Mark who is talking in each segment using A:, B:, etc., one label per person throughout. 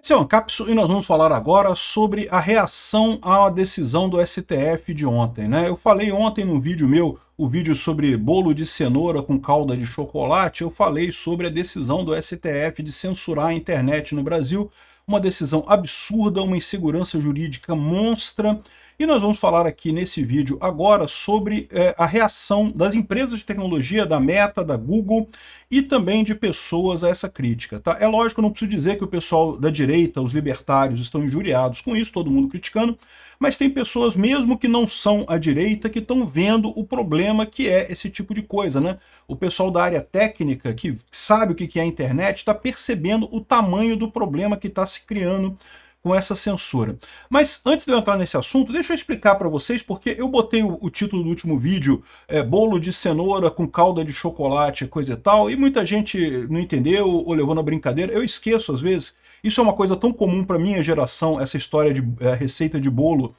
A: Esse é o Ancapsu e nós vamos falar agora sobre a reação à decisão do STF de ontem, né? Eu falei ontem no vídeo meu, o vídeo sobre bolo de cenoura com calda de chocolate, eu falei sobre a decisão do STF de censurar a internet no Brasil, uma decisão absurda, uma insegurança jurídica monstra, e nós vamos falar aqui nesse vídeo agora sobre a reação das empresas de tecnologia, da Meta, da Google e também de pessoas a essa crítica. Tá? É lógico, eu não preciso dizer que o pessoal da direita, os libertários, estão injuriados com isso, todo mundo criticando, mas tem pessoas mesmo que não são a direita que estão vendo o problema que é esse tipo de coisa, né? O pessoal da área técnica, que sabe o que é a internet, está percebendo o tamanho do problema que está se criando com essa censura. Mas antes de eu entrar nesse assunto, deixa eu explicar para vocês, porque eu botei o título do último vídeo, bolo de cenoura com calda de chocolate, coisa e tal, e muita gente não entendeu ou levou na brincadeira. Eu esqueço às vezes, isso é uma coisa tão comum para minha geração, essa história de receita de bolo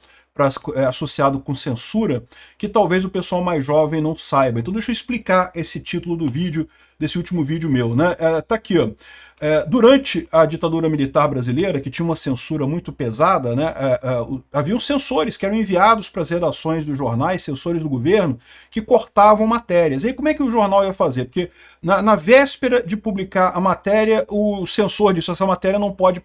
A: associado com censura, que talvez o pessoal mais jovem não saiba. Então deixa eu explicar esse título do vídeo, desse último vídeo meu, né? Tá aqui, ó. Durante a ditadura militar brasileira, que tinha uma censura muito pesada, né, haviam censores que eram enviados para as redações dos jornais, censores do governo, que cortavam matérias. E aí como é que o jornal ia fazer? Porque na véspera de publicar a matéria, o censor disse, essa matéria não pode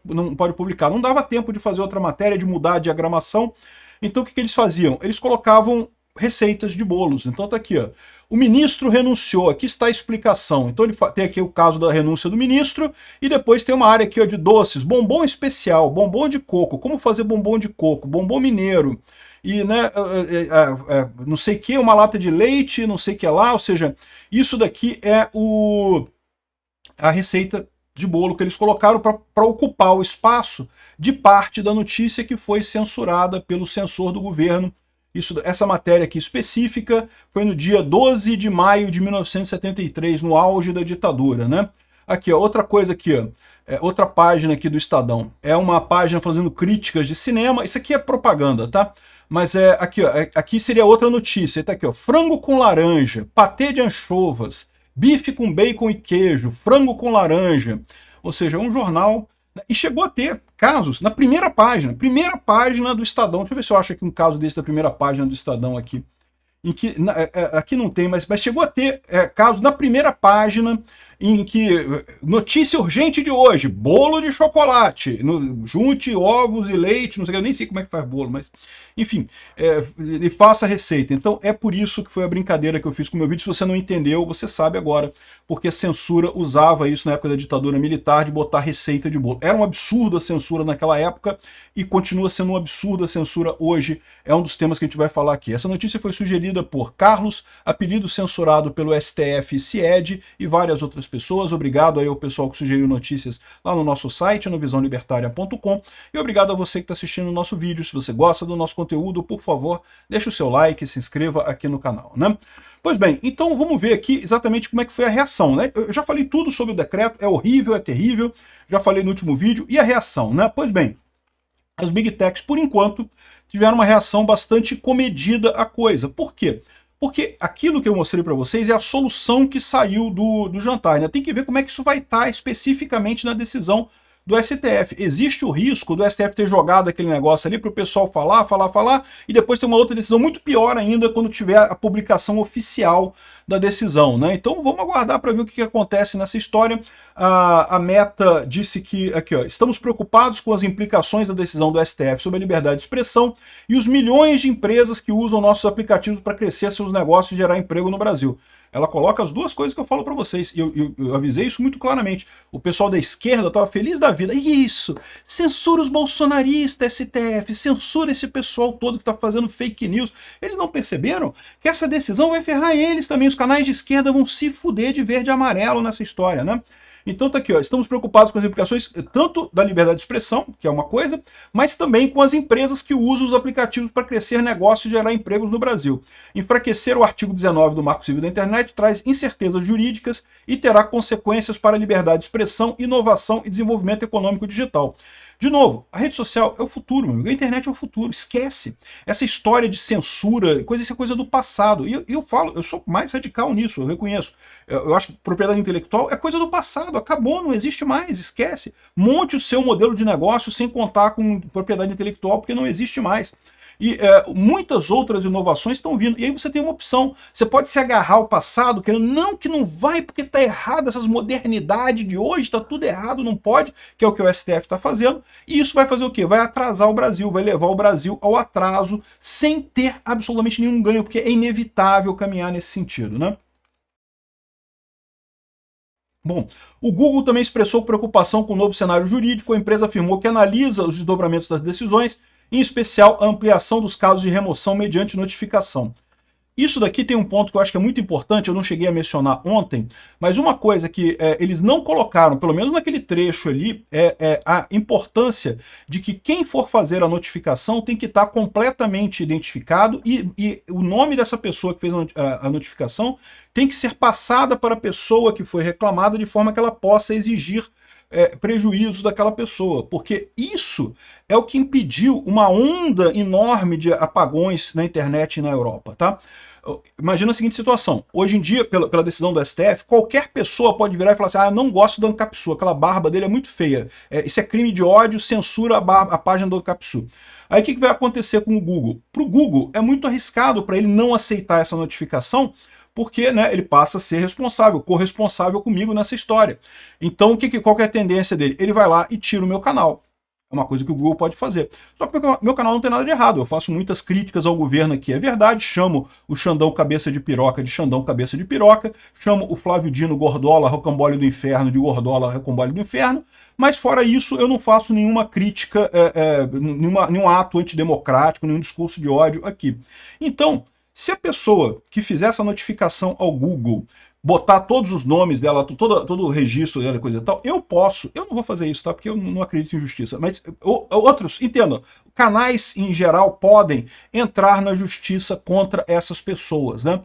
A: publicar. Não dava tempo de fazer outra matéria, de mudar a diagramação. Então o que eles faziam? Eles colocavam receitas de bolos. Então tá aqui, ó. O ministro renunciou, aqui está a explicação. Então ele tem aqui o caso da renúncia do ministro, e depois tem uma área aqui, ó, de doces, bombom especial, bombom de coco, como fazer bombom de coco, bombom mineiro, e né, não sei o que, uma lata de leite, não sei o que lá, ou seja, isso daqui é a receita de bolo que eles colocaram para ocupar o espaço de parte da notícia que foi censurada pelo censor do governo. Essa matéria aqui específica foi no dia 12 de maio de 1973, no auge da ditadura, né? Aqui, ó, outra coisa aqui, ó, outra página aqui do Estadão. É uma página fazendo críticas de cinema. Isso aqui é propaganda, tá? Mas aqui, ó, aqui seria outra notícia. Tá aqui, ó, frango com laranja, patê de anchovas, bife com bacon e queijo, frango com laranja. Ou seja, um jornal. E chegou a ter casos na primeira página do Estadão. Deixa eu ver se eu acho aqui um caso desse da primeira página do Estadão aqui. Em que, aqui não tem, mas chegou a ter casos na primeira página em que, notícia urgente de hoje, bolo de chocolate, junte ovos e leite, não sei, eu nem sei como é que faz bolo, mas enfim, ele passa a receita. Então é por isso que foi a brincadeira que eu fiz com o meu vídeo. Se você não entendeu, você sabe agora, porque a censura usava isso na época da ditadura militar, de botar receita de bolo. Era um absurdo a censura naquela época e continua sendo um absurdo a censura hoje. É um dos temas que a gente vai falar aqui. Essa notícia foi sugerida por Carlos, apelido censurado pelo STF CIED e várias outras pessoas. Obrigado aí ao pessoal que sugeriu notícias lá no nosso site, no visãolibertaria.com, e obrigado a você que está assistindo o nosso vídeo. Se você gosta do nosso conteúdo, por favor, deixe o seu like e se inscreva aqui no canal, né? Pois bem, então vamos ver aqui exatamente como é que foi a reação, né? Eu já falei tudo sobre o decreto, é horrível, é terrível, já falei no último vídeo, e a reação, né? Pois bem, as Big Techs, por enquanto, tiveram uma reação bastante comedida à coisa. Por quê? Porque aquilo que eu mostrei para vocês é a solução que saiu do jantar, né? Tem que ver como é que isso vai estar especificamente na decisão do STF. Existe o risco do STF ter jogado aquele negócio ali para o pessoal falar, e depois ter uma outra decisão muito pior ainda quando tiver a publicação oficial da decisão, né? Então vamos aguardar para ver o que acontece nessa história. A Meta disse que, aqui ó, estamos preocupados com as implicações da decisão do STF sobre a liberdade de expressão e os milhões de empresas que usam nossos aplicativos para crescer seus negócios e gerar emprego no Brasil. Ela coloca as duas coisas que eu falo para vocês, e eu avisei isso muito claramente. O pessoal da esquerda estava feliz da vida. Isso! Censura os bolsonaristas, STF, censura esse pessoal todo que está fazendo fake news. Eles não perceberam que essa decisão vai ferrar eles também. Os canais de esquerda vão se fuder de verde e amarelo nessa história, né? Então tá aqui, ó, estamos preocupados com as implicações tanto da liberdade de expressão, que é uma coisa, mas também com as empresas que usam os aplicativos para crescer negócios e gerar empregos no Brasil. Enfraquecer o artigo 19 do Marco Civil da Internet traz incertezas jurídicas e terá consequências para a liberdade de expressão, inovação e desenvolvimento econômico digital. De novo, a rede social é o futuro, meu amigo. A internet é o futuro. Esquece. Essa história de censura, isso é coisa do passado. E eu falo, eu sou mais radical nisso, eu reconheço. Eu acho que propriedade intelectual é coisa do passado. Acabou, não existe mais. Esquece. Monte o seu modelo de negócio sem contar com propriedade intelectual, porque não existe mais. E muitas outras inovações estão vindo. E aí você tem uma opção. Você pode se agarrar ao passado, querendo, não, que não vai, porque está errado, essas modernidades de hoje, está tudo errado, não pode, que é o que o STF está fazendo. E isso vai fazer o quê? Vai atrasar o Brasil, vai levar o Brasil ao atraso, sem ter absolutamente nenhum ganho, porque é inevitável caminhar nesse sentido, né? Bom, o Google também expressou preocupação com o novo cenário jurídico. A empresa afirmou que analisa os desdobramentos das decisões, em especial a ampliação dos casos de remoção mediante notificação. Isso daqui tem um ponto que eu acho que é muito importante, eu não cheguei a mencionar ontem, mas uma coisa que eles não colocaram, pelo menos naquele trecho ali, é a importância de que quem for fazer a notificação tem que estar completamente identificado e o nome dessa pessoa que fez a notificação tem que ser passada para a pessoa que foi reclamada de forma que ela possa exigir prejuízo daquela pessoa, porque isso é o que impediu uma onda enorme de apagões na internet e na Europa, tá? Imagina a seguinte situação, hoje em dia, pela decisão do STF, qualquer pessoa pode virar e falar assim, eu não gosto do Ancapsu, aquela barba dele é muito feia, isso é crime de ódio, censura a página do Ancapsu. Aí o que vai acontecer com o Google? Para o Google é muito arriscado para ele não aceitar essa notificação, porque né, ele passa a ser responsável, corresponsável comigo nessa história. Então, qual que é a tendência dele? Ele vai lá e tira o meu canal. É uma coisa que o Google pode fazer. Só que meu canal não tem nada de errado. Eu faço muitas críticas ao governo aqui, é verdade. Chamo o Xandão Cabeça de Piroca de Xandão Cabeça de Piroca. Chamo o Flávio Dino Gordola Rocambole do Inferno de Gordola Rocambole do Inferno. Mas fora isso, eu não faço nenhuma crítica, nenhum ato antidemocrático, nenhum discurso de ódio aqui. Então, se a pessoa que fizer essa notificação ao Google botar todos os nomes dela, todo o registro dela, coisa e tal, eu não vou fazer isso, tá? Porque eu não acredito em justiça. Mas outros, entendam, canais em geral podem entrar na justiça contra essas pessoas, né?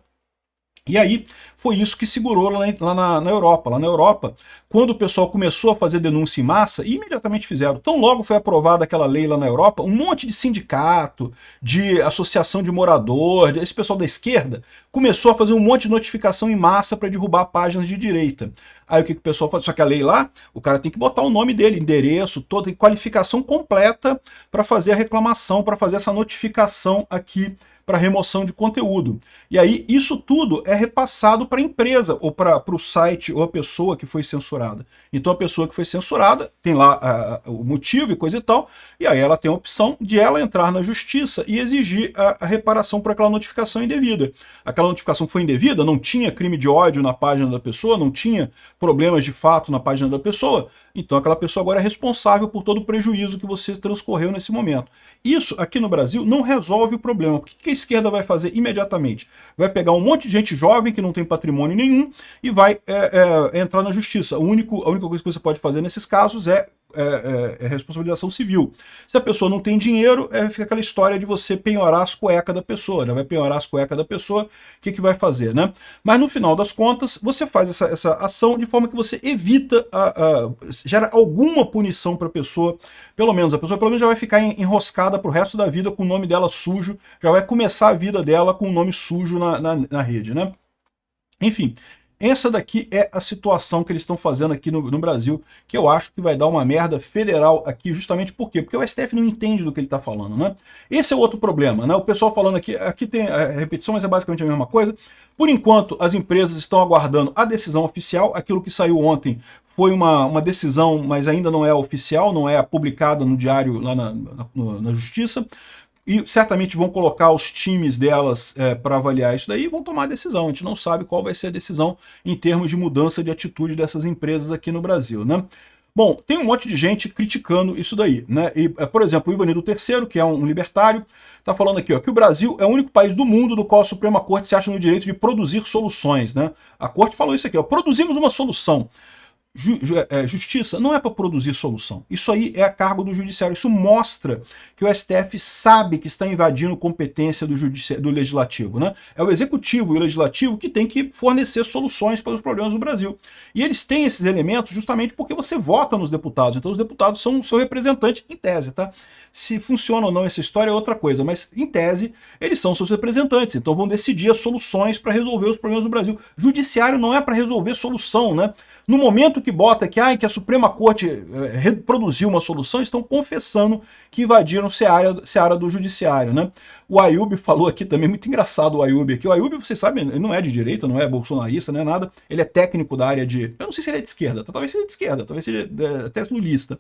A: E aí, foi isso que segurou lá na Europa. Lá na Europa, quando o pessoal começou a fazer denúncia em massa, imediatamente fizeram. Tão logo foi aprovada aquela lei lá na Europa, um monte de sindicato, de associação de morador, esse pessoal da esquerda, começou a fazer um monte de notificação em massa para derrubar páginas de direita. Aí o que o pessoal faz? Só que a lei lá, o cara tem que botar o nome dele, endereço, toda qualificação completa para fazer a reclamação, para fazer essa notificação aqui para remoção de conteúdo. E aí isso tudo é repassado para a empresa, ou para o site, ou a pessoa que foi censurada. Então a pessoa que foi censurada tem lá o motivo e coisa e tal, e aí ela tem a opção de ela entrar na justiça e exigir a reparação por aquela notificação indevida. Aquela notificação foi indevida, não tinha crime de ódio na página da pessoa, não tinha problemas de fato na página da pessoa, então aquela pessoa agora é responsável por todo o prejuízo que você transcorreu nesse momento. Isso aqui no Brasil não resolve o problema. O que a esquerda vai fazer imediatamente? Vai pegar um monte de gente jovem que não tem patrimônio nenhum e vai entrar na justiça. A única coisa que você pode fazer nesses casos é responsabilização civil. Se a pessoa não tem dinheiro, fica aquela história de você penhorar as cuecas da pessoa, né? Vai penhorar as cuecas da pessoa, o que vai fazer, né? Mas no final das contas, você faz essa ação de forma que você evita, gera alguma punição para a pessoa, pelo menos já vai ficar enroscada pro resto da vida com o nome dela sujo, já vai começar a vida dela com o nome sujo na rede, né? Enfim, essa daqui é a situação que eles estão fazendo aqui no Brasil, que eu acho que vai dar uma merda federal aqui, justamente por quê? Porque o STF não entende do que ele está falando, né? Esse é outro problema, né? O pessoal falando aqui tem a repetição, mas é basicamente a mesma coisa. Por enquanto, as empresas estão aguardando a decisão oficial, aquilo que saiu ontem foi uma decisão, mas ainda não é oficial, não é publicada no diário lá na Justiça. E certamente vão colocar os times delas para avaliar isso daí e vão tomar a decisão. A gente não sabe qual vai ser a decisão em termos de mudança de atitude dessas empresas aqui no Brasil, né? Bom, tem um monte de gente criticando isso daí, né? E, por exemplo, o Ivanildo III, que é um libertário, está falando aqui, ó, que o Brasil é o único país do mundo no qual a Suprema Corte se acha no direito de produzir soluções, né? A Corte falou isso aqui, ó, produzimos uma solução. Justiça não é para produzir solução. Isso aí é a cargo do judiciário. Isso mostra que o STF sabe que está invadindo competência do legislativo, né? É o executivo e o legislativo que tem que fornecer soluções para os problemas do Brasil. E eles têm esses elementos justamente porque você vota nos deputados. Então os deputados são o seu representante em tese, tá? Se funciona ou não essa história é outra coisa, mas em tese eles são seus representantes, então vão decidir as soluções para resolver os problemas do Brasil. Judiciário não é para resolver solução, né? No momento que bota que a Suprema Corte reproduziu uma solução, estão confessando que invadiram seara do judiciário, né? O Ayoub falou aqui também, muito engraçado o Ayoub aqui. O Ayoub, vocês sabem, ele não é de direita, não é bolsonarista, não é nada. Ele é técnico da área de... Eu não sei se ele é de esquerda, talvez seja de esquerda, talvez seja até lulista.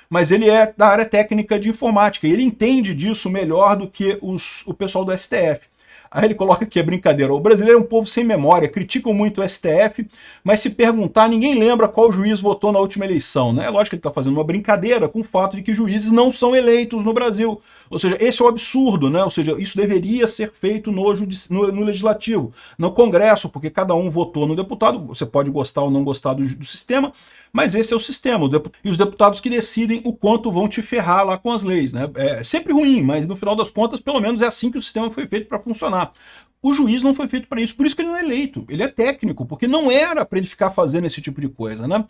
A: Mas ele é da área técnica de informática, e ele entende disso melhor do que o pessoal do STF. Aí ele coloca aqui a brincadeira: o brasileiro é um povo sem memória, criticam muito o STF, mas se perguntar, ninguém lembra qual juiz votou na última eleição, né? É lógico que ele está fazendo uma brincadeira com o fato de que juízes não são eleitos no Brasil. Ou seja, esse é o absurdo, né? Ou seja, isso deveria ser feito no legislativo, no Congresso, porque cada um votou no deputado, você pode gostar ou não gostar do sistema, mas esse é o sistema, e os deputados que decidem o quanto vão te ferrar lá com as leis, né? É sempre ruim, mas no final das contas, pelo menos é assim que o sistema foi feito para funcionar. O juiz não foi feito para isso, por isso que ele não é eleito, ele é técnico, porque não era para ele ficar fazendo esse tipo de coisa, né?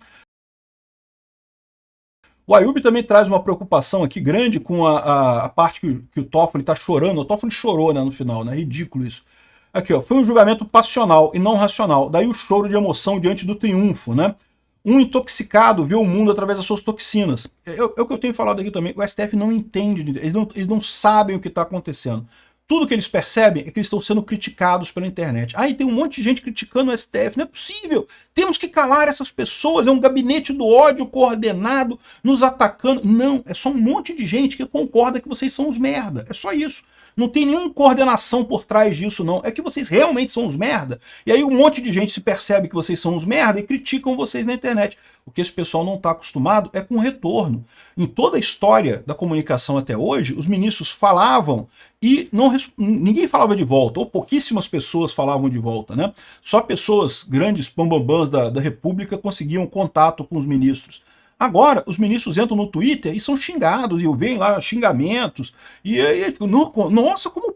A: O Ayoub também traz uma preocupação aqui grande com a parte que o Toffoli está chorando. O Toffoli chorou, né, no final, né? Ridículo isso. Aqui, ó, foi um julgamento passional e não racional. Daí o choro de emoção diante do triunfo, né? Um intoxicado vê o mundo através das suas toxinas. É o que eu tenho falado aqui também. O STF não entende, eles não sabem o que está acontecendo. Tudo que eles percebem é que eles estão sendo criticados pela internet. E tem um monte de gente criticando o STF. Não é possível. Temos que calar essas pessoas. É um gabinete do ódio coordenado, nos atacando. Não, é só um monte de gente que concorda que vocês são os merda. É só isso. Não tem nenhuma coordenação por trás disso, não. É que vocês realmente são os merda. E aí um monte de gente se percebe que vocês são os merda e criticam vocês na internet. O que esse pessoal não está acostumado é com o retorno. Em toda a história da comunicação até hoje, os ministros falavam e ninguém falava de volta, ou pouquíssimas pessoas falavam de volta, né? Só pessoas grandes, bambambãs da República, conseguiam contato com os ministros. Agora, os ministros entram no Twitter e são xingados, e veem lá xingamentos, e aí ficam, nossa, como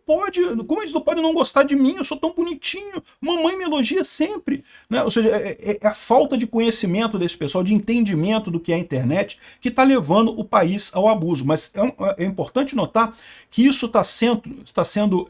A: eles não podem não gostar de mim, eu sou tão bonitinho, mamãe me elogia sempre, né? Ou seja, é a falta de conhecimento desse pessoal, de entendimento do que é a internet, que está levando o país ao abuso. Mas é importante notar que isso está sendo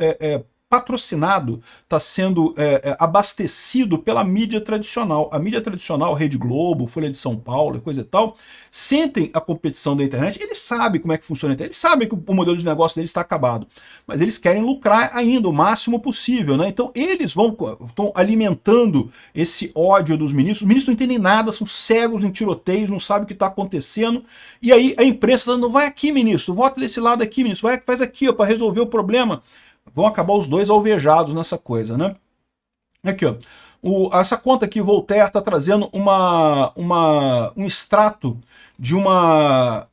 A: patrocinado, está sendo abastecido pela mídia tradicional. A mídia tradicional, Rede Globo, Folha de São Paulo, coisa e tal, sentem a competição da internet, eles sabem como é que funciona a internet, eles sabem que o modelo de negócio deles está acabado, mas eles querem lucrar ainda o máximo possível, né? Então eles estão alimentando esse ódio dos ministros. Os ministros não entendem nada, são cegos em tiroteios, não sabem o que está acontecendo, e aí a imprensa está dando, vai aqui, ministro, vota desse lado aqui, ministro, faz aqui para resolver o problema. Vão acabar os dois alvejados nessa coisa, né? Aqui, ó. Essa conta aqui, Voltaire, está trazendo um extrato de uma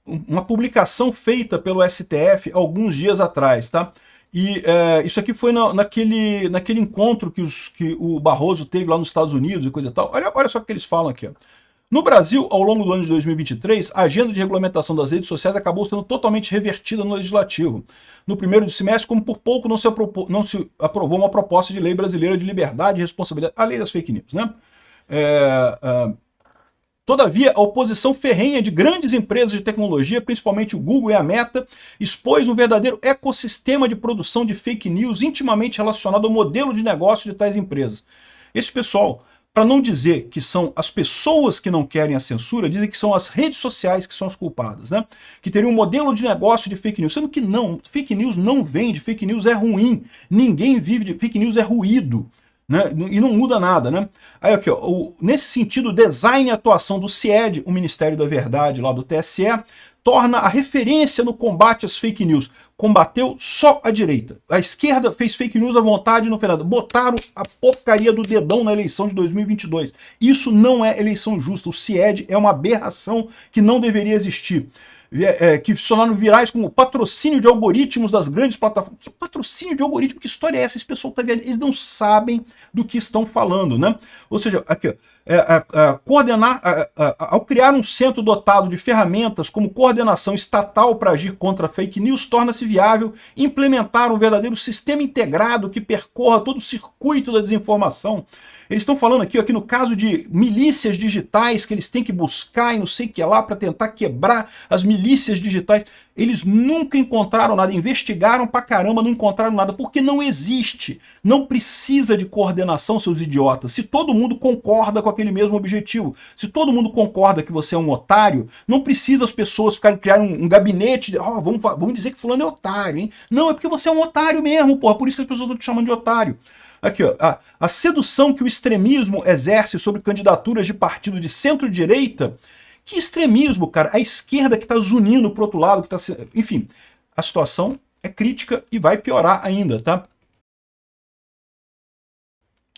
A: publicação feita pelo STF alguns dias atrás, tá? E isso aqui foi naquele encontro que o Barroso teve lá nos Estados Unidos e coisa e tal. Olha só o que eles falam aqui, ó. No Brasil, ao longo do ano de 2023, a agenda de regulamentação das redes sociais acabou sendo totalmente revertida no Legislativo. No primeiro semestre, como por pouco não se aprovou uma proposta de lei brasileira de liberdade e responsabilidade, a lei das fake news, né? Todavia, a oposição ferrenha de grandes empresas de tecnologia, principalmente o Google e a Meta, expôs um verdadeiro ecossistema de produção de fake news intimamente relacionado ao modelo de negócio de tais empresas. Esse pessoal, para não dizer que são as pessoas que não querem a censura, dizem que são as redes sociais que são as culpadas, né? Que teriam um modelo de negócio de fake news, sendo que não, fake news não vende, fake news é ruim, ninguém vive de fake news, é ruído, né? E não muda nada, né? Aí aqui, ó, nesse sentido, o design e atuação do CIED, o Ministério da Verdade lá do TSE, torna a referência no combate às fake news. Combateu só a direita. A esquerda fez fake news à vontade no Fernando. Botaram a porcaria do dedão na eleição de 2022. Isso não é eleição justa. O CIED é uma aberração que não deveria existir. Que se tornaram virais como patrocínio de algoritmos das grandes plataformas. Que patrocínio de algoritmo? Que história é essa? Esse pessoal tá vendo? Eles não sabem do que estão falando, né? Ou seja, aqui, ó, ao criar um centro dotado de ferramentas como coordenação estatal para agir contra fake news, torna-se viável implementar um verdadeiro sistema integrado que percorra todo o circuito da desinformação. Eles estão falando aqui no caso de milícias digitais, que eles têm que buscar e não sei o que lá para tentar quebrar as milícias digitais. Eles nunca encontraram nada, investigaram pra caramba, não encontraram nada, porque não existe. Não precisa de coordenação, seus idiotas. Se todo mundo concorda com aquele mesmo objetivo, se todo mundo concorda que você é um otário, não precisa as pessoas criarem um gabinete de, vamos dizer que fulano é otário, hein? Não, é porque você é um otário mesmo, porra, por isso que as pessoas estão te chamando de otário. Aqui, ó, a sedução que o extremismo exerce sobre candidaturas de partido de centro-direita. Que extremismo, cara? A esquerda que está zunindo pro outro lado, que está... Enfim, a situação é crítica e vai piorar ainda, tá?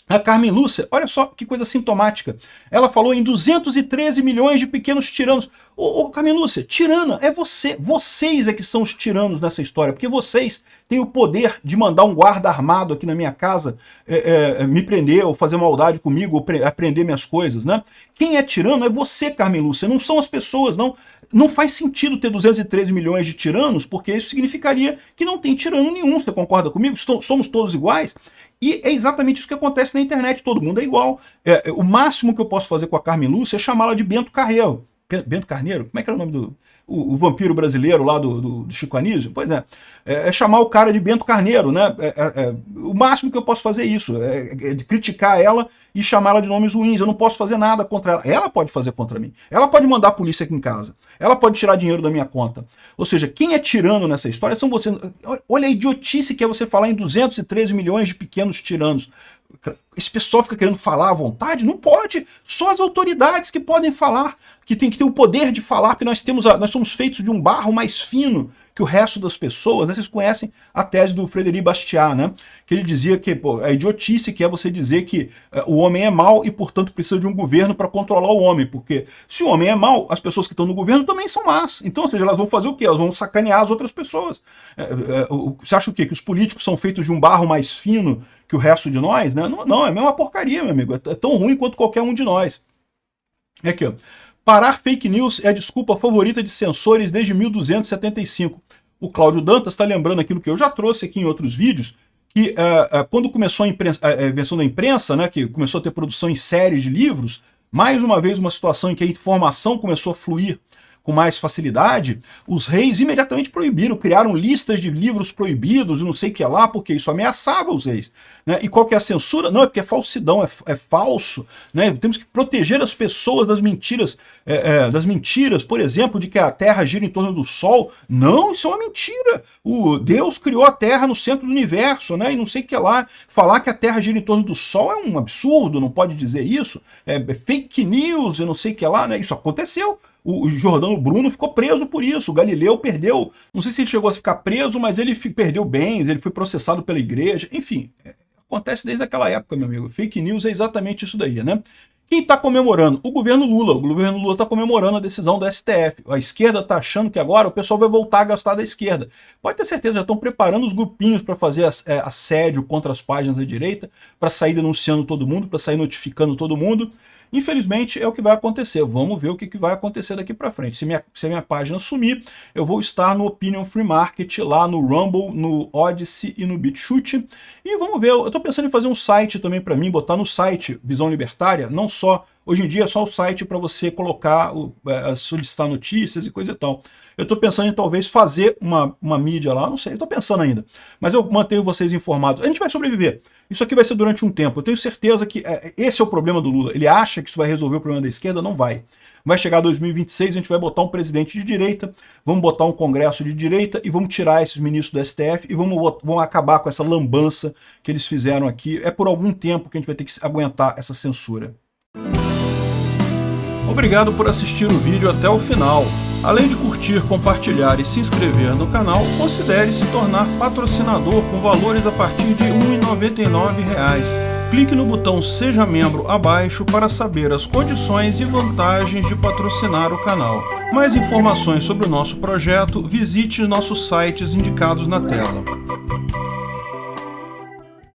A: A Carmen Lúcia, olha só que coisa sintomática. Ela falou em 213 milhões de pequenos tiranos. Ô Carmen Lúcia, tirana é você. Vocês é que são os tiranos nessa história, porque vocês têm o poder de mandar um guarda armado aqui na minha casa me prender ou fazer maldade comigo ou apreender minhas coisas, né? Quem é tirano é você, Carmen Lúcia, não são as pessoas, não. Não faz sentido ter 213 milhões de tiranos, porque isso significaria que não tem tirano nenhum. Você concorda comigo? Somos todos iguais? E é exatamente isso que acontece na internet, todo mundo é igual. O máximo que eu posso fazer com a Carmen Lúcia é chamá-la de Bento Carreiro. Bento Carneiro? Como é que era o nome do... O vampiro brasileiro lá do Chico Anísio? Pois é chamar o cara de Bento Carneiro, né? O máximo que eu posso fazer é isso, é criticar ela e chamá-la de nomes ruins. Eu não posso fazer nada contra ela. Ela pode fazer contra mim. Ela pode mandar a polícia aqui em casa. Ela pode tirar dinheiro da minha conta. Ou seja, quem é tirano nessa história são vocês. Olha a idiotice que é você falar em 213 milhões de pequenos tiranos. Esse pessoal fica querendo falar à vontade? Não pode. Só as autoridades que podem falar, que tem que ter o poder de falar, porque nós somos feitos de um barro mais fino que o resto das pessoas, né? Vocês conhecem a tese do Frederic Bastiat, né? Que ele dizia que a idiotice que é você dizer que o homem é mau e, portanto, precisa de um governo para controlar o homem, porque se o homem é mau, as pessoas que estão no governo também são más. Então, ou seja, elas vão fazer o quê? Elas vão sacanear as outras pessoas. Você acha o quê? Que os políticos são feitos de um barro mais fino que o resto de nós, né? Não, é a mesma porcaria, meu amigo. É tão ruim quanto qualquer um de nós. Aqui, ó. Parar fake news é a desculpa favorita de censores desde 1275. O Cláudio Dantas está lembrando aquilo que eu já trouxe aqui em outros vídeos, que quando começou a invenção da imprensa, né, que começou a ter produção em séries de livros, mais uma vez uma situação em que a informação começou a fluir com mais facilidade, os reis imediatamente proibiram, criaram listas de livros proibidos e não sei o que lá, porque isso ameaçava os reis. Né? E qual que é a censura? Não, é porque é falsidão, é falso. Né? Temos que proteger as pessoas das mentiras, por exemplo, de que a Terra gira em torno do Sol. Não, isso é uma mentira. Deus criou a Terra no centro do universo, né? E não sei o que lá. Falar que a Terra gira em torno do Sol é um absurdo, não pode dizer isso. É fake news e não sei o que lá, né? Isso aconteceu. O Giordano Bruno ficou preso por isso, o Galileu perdeu, não sei se ele chegou a ficar preso, mas ele perdeu bens, ele foi processado pela igreja, enfim, acontece desde aquela época, meu amigo. Fake news é exatamente isso daí, né? Quem está comemorando? O governo Lula. O governo Lula está comemorando a decisão do STF. A esquerda está achando que agora o pessoal vai voltar a gastar da esquerda. Pode ter certeza, já estão preparando os grupinhos para fazer assédio contra as páginas da direita, para sair denunciando todo mundo, para sair notificando todo mundo. Infelizmente é o que vai acontecer. Vamos ver o que vai acontecer daqui para frente. Se a minha página sumir, eu vou estar no Opinion Free Market, lá no Rumble, no Odyssey e no BitChute. E vamos ver, eu estou pensando em fazer um site também para mim, botar no site Visão Libertária, não só... Hoje em dia é só o site para você colocar, solicitar notícias e coisa e tal. Eu estou pensando em talvez fazer uma mídia lá, não sei, eu estou pensando ainda. Mas eu mantenho vocês informados. A gente vai sobreviver. Isso aqui vai ser durante um tempo. Eu tenho certeza que esse é o problema do Lula. Ele acha que isso vai resolver o problema da esquerda? Não vai. Vai chegar 2026, a gente vai botar um presidente de direita, vamos botar um congresso de direita e vamos tirar esses ministros do STF e vamos acabar com essa lambança que eles fizeram aqui. É por algum tempo que a gente vai ter que aguentar essa censura. Obrigado por assistir o vídeo até o final. Além de curtir, compartilhar e se inscrever no canal, considere se tornar patrocinador com valores a partir de R$ 1,99. Clique no botão Seja Membro abaixo para saber as condições e vantagens de patrocinar o canal. Mais informações sobre o nosso projeto, visite nossos sites indicados na tela.